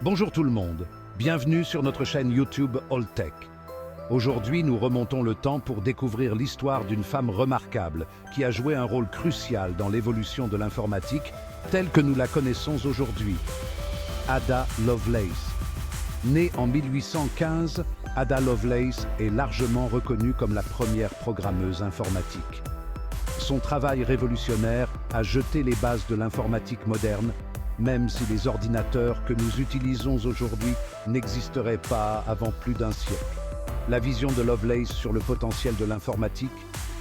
Bonjour tout le monde, bienvenue sur notre chaîne YouTube AllTech. Aujourd'hui, nous remontons le temps pour découvrir l'histoire d'une femme remarquable qui a joué un rôle crucial dans l'évolution de l'informatique telle que nous la connaissons aujourd'hui. Ada Lovelace. Née en 1815, Ada Lovelace est largement reconnue comme la première programmeuse informatique. Son travail révolutionnaire a jeté les bases de l'informatique moderne, même si les ordinateurs que nous utilisons aujourd'hui n'existeraient pas avant plus d'un siècle. La vision de Lovelace sur le potentiel de l'informatique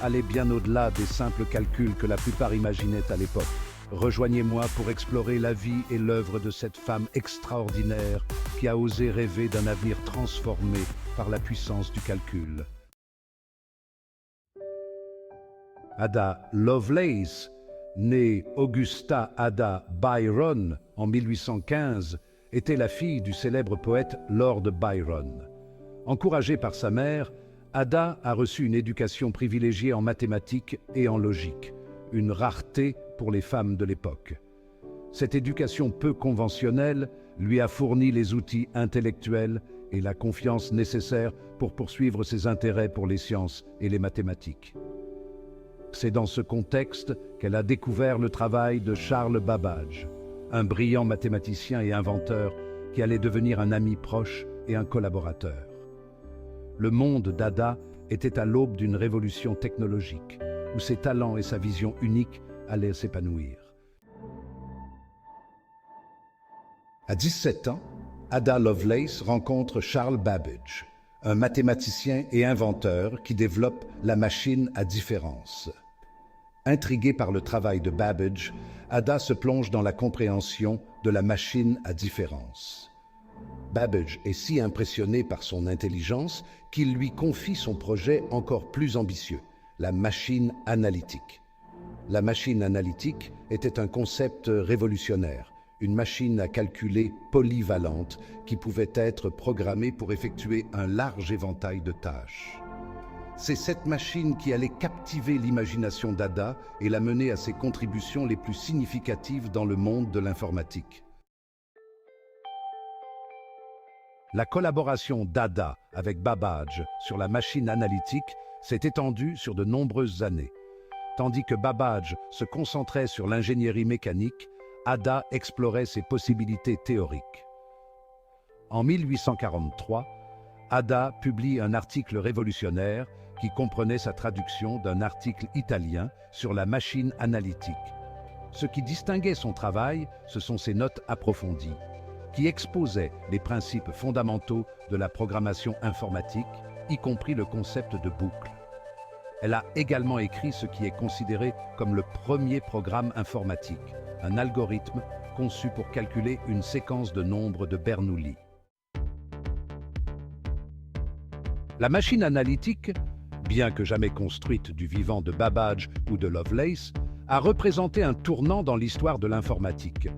allait bien au-delà des simples calculs que la plupart imaginaient à l'époque. Rejoignez-moi pour explorer la vie et l'œuvre de cette femme extraordinaire qui a osé rêver d'un avenir transformé par la puissance du calcul. Ada Lovelace, née Augusta Ada Byron en 1815, était la fille du célèbre poète Lord Byron. Encouragée par sa mère, Ada a reçu une éducation privilégiée en mathématiques et en logique, une rareté pour les femmes de l'époque. Cette éducation peu conventionnelle lui a fourni les outils intellectuels et la confiance nécessaires pour poursuivre ses intérêts pour les sciences et les mathématiques. C'est dans ce contexte qu'elle a découvert le travail de Charles Babbage, un brillant mathématicien et inventeur qui allait devenir un ami proche et un collaborateur. Le monde d'Ada était à l'aube d'une révolution technologique, où ses talents et sa vision unique allaient s'épanouir. À 17 ans, Ada Lovelace rencontre Charles Babbage, un mathématicien et inventeur qui développe la machine à différence. Intriguée par le travail de Babbage, Ada se plonge dans la compréhension de la machine à différence. Babbage est si impressionné par son intelligence qu'il lui confie son projet encore plus ambitieux, la machine analytique. La machine analytique était un concept révolutionnaire, une machine à calculer polyvalente qui pouvait être programmée pour effectuer un large éventail de tâches. C'est cette machine qui allait captiver l'imagination d'Ada et la mener à ses contributions les plus significatives dans le monde de l'informatique. La collaboration d'Ada avec Babbage sur la machine analytique s'est étendue sur de nombreuses années. Tandis que Babbage se concentrait sur l'ingénierie mécanique, Ada explorait ses possibilités théoriques. En 1843, Ada publie un article révolutionnaire qui comprenait sa traduction d'un article italien sur la machine analytique. Ce qui distinguait son travail, ce sont ses notes approfondies, qui exposaient les principes fondamentaux de la programmation informatique, y compris le concept de boucle. Elle a également écrit ce qui est considéré comme le premier programme informatique, un algorithme conçu pour calculer une séquence de nombres de Bernoulli. La machine analytique, bien que jamais construite du vivant de Babbage ou de Lovelace, a représenté un tournant dans l'histoire de l'informatique.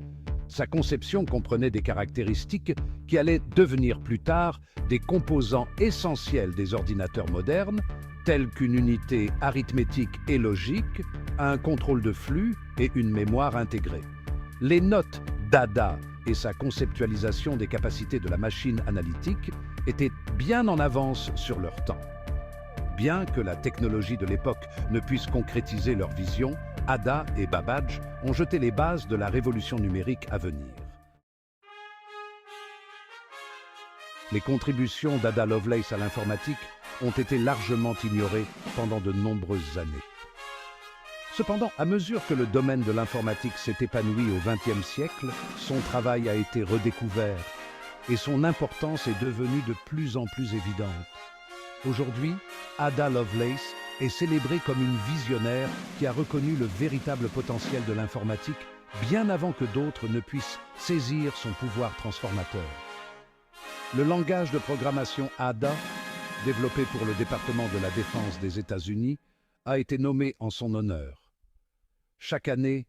Sa conception comprenait des caractéristiques qui allaient devenir plus tard des composants essentiels des ordinateurs modernes, tels qu'une unité arithmétique et logique, un contrôle de flux et une mémoire intégrée. Les notes d'Ada et sa conceptualisation des capacités de la machine analytique étaient bien en avance sur leur temps. Bien que la technologie de l'époque ne puisse concrétiser leur vision, Ada et Babbage ont jeté les bases de la révolution numérique à venir. Les contributions d'Ada Lovelace à l'informatique ont été largement ignorées pendant de nombreuses années. Cependant, à mesure que le domaine de l'informatique s'est épanoui au XXe siècle, son travail a été redécouvert et son importance est devenue de plus en plus évidente. Aujourd'hui, Ada Lovelace est célébrée comme une visionnaire qui a reconnu le véritable potentiel de l'informatique bien avant que d'autres ne puissent saisir son pouvoir transformateur. Le langage de programmation Ada, développé pour le département de la Défense des États-Unis, a été nommé en son honneur. Chaque année,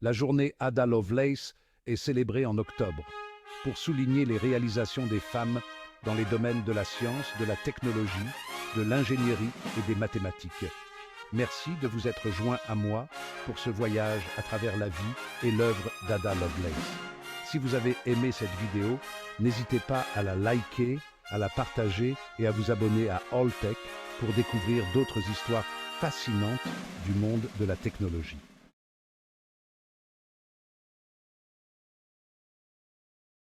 la journée Ada Lovelace est célébrée en octobre pour souligner les réalisations des femmes dans les domaines de la science, de la technologie, de l'ingénierie et des mathématiques. Merci de vous être joint à moi pour ce voyage à travers la vie et l'œuvre d'Ada Lovelace. Si vous avez aimé cette vidéo, n'hésitez pas à la liker, à la partager et à vous abonner à Alltech pour découvrir d'autres histoires fascinantes du monde de la technologie.